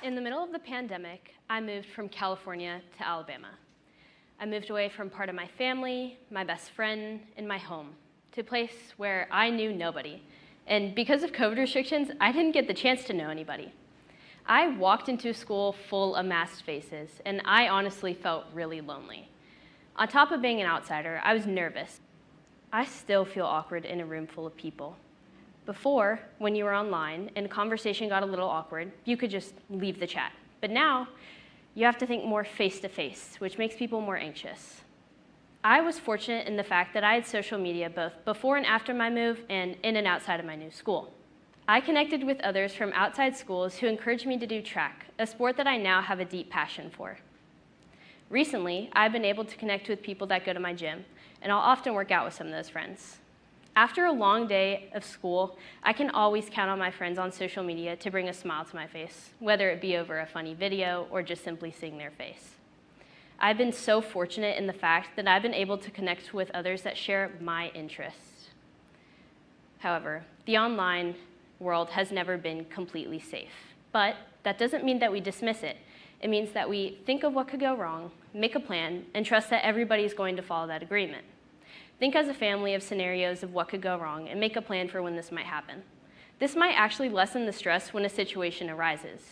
In the middle of the pandemic, I moved from California to Alabama. I moved away from part of my family, my best friend, and my home to a place where I knew nobody. And because of COVID restrictions, I didn't get the chance to know anybody. I walked into a school full of masked faces, and I honestly felt really lonely. On top of being an outsider, I was nervous. I still feel awkward in a room full of people. Before, when you were online and a conversation got a little awkward, you could just leave the chat. But now, you have to think more face-to-face, which makes people more anxious. I was fortunate in the fact that I had social media both before and after my move and in and outside of my new school. I connected with others from outside schools who encouraged me to do track, a sport that I now have a deep passion for. Recently, I've been able to connect with people that go to my gym, and I'll often work out with some of those friends. After a long day of school, I can always count on my friends on social media to bring a smile to my face, whether it be over a funny video or just simply seeing their face. I've been so fortunate in the fact that I've been able to connect with others that share my interests. However, the online world has never been completely safe, but that doesn't mean that we dismiss it. It means that we think of what could go wrong, make a plan, and trust that everybody's going to follow that agreement. Think as a family of scenarios of what could go wrong and make a plan for when this might happen. This might actually lessen the stress when a situation arises.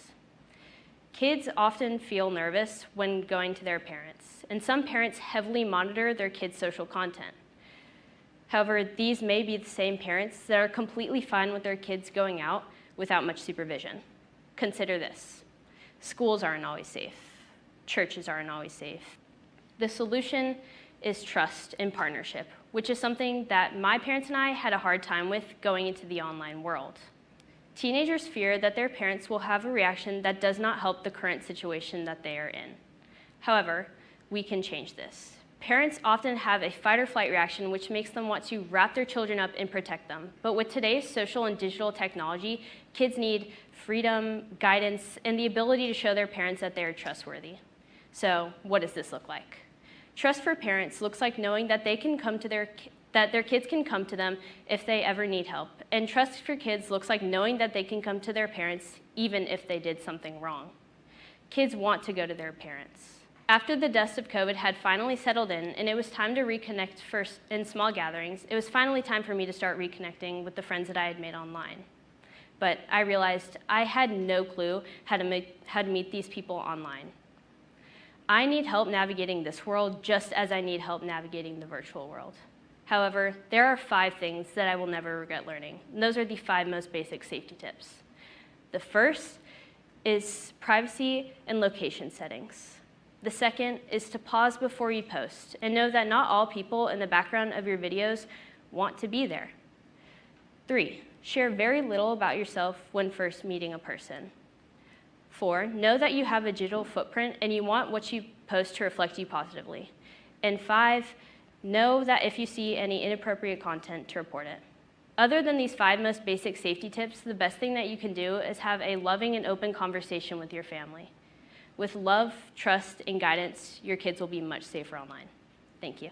Kids often feel nervous when going to their parents, and some parents heavily monitor their kids' social content. However, these may be the same parents that are completely fine with their kids going out without much supervision. Consider this. Schools aren't always safe. Churches aren't always safe. The solution is trust and partnership, which is something that my parents and I had a hard time with going into the online world. Teenagers fear that their parents will have a reaction that does not help the current situation that they are in. However, we can change this. Parents often have a fight or flight reaction which makes them want to wrap their children up and protect them. But with today's social and digital technology, kids need freedom, guidance, and the ability to show their parents that they are trustworthy. So what does this look like? Trust for parents looks like knowing that they can come to that their kids can come to them if they ever need help. And trust for kids looks like knowing that they can come to their parents even if they did something wrong. Kids want to go to their parents. After the dust of COVID had finally settled in and it was time to reconnect first in small gatherings, it was finally time for me to start reconnecting with the friends that I had made online. But I realized I had no clue how to meet these people online. I need help navigating this world just as I need help navigating the virtual world. However, there are 5 things that I will never regret learning, and those are the 5 most basic safety tips. The first is privacy and location settings. The second is to pause before you post and know that not all people in the background of your videos want to be there. 3, share very little about yourself when first meeting a person. 4, know that you have a digital footprint and you want what you post to reflect you positively. And 5, know that if you see any inappropriate content, to report it. Other than these 5 most basic safety tips, the best thing that you can do is have a loving and open conversation with your family. With love, trust, and guidance, your kids will be much safer online. Thank you.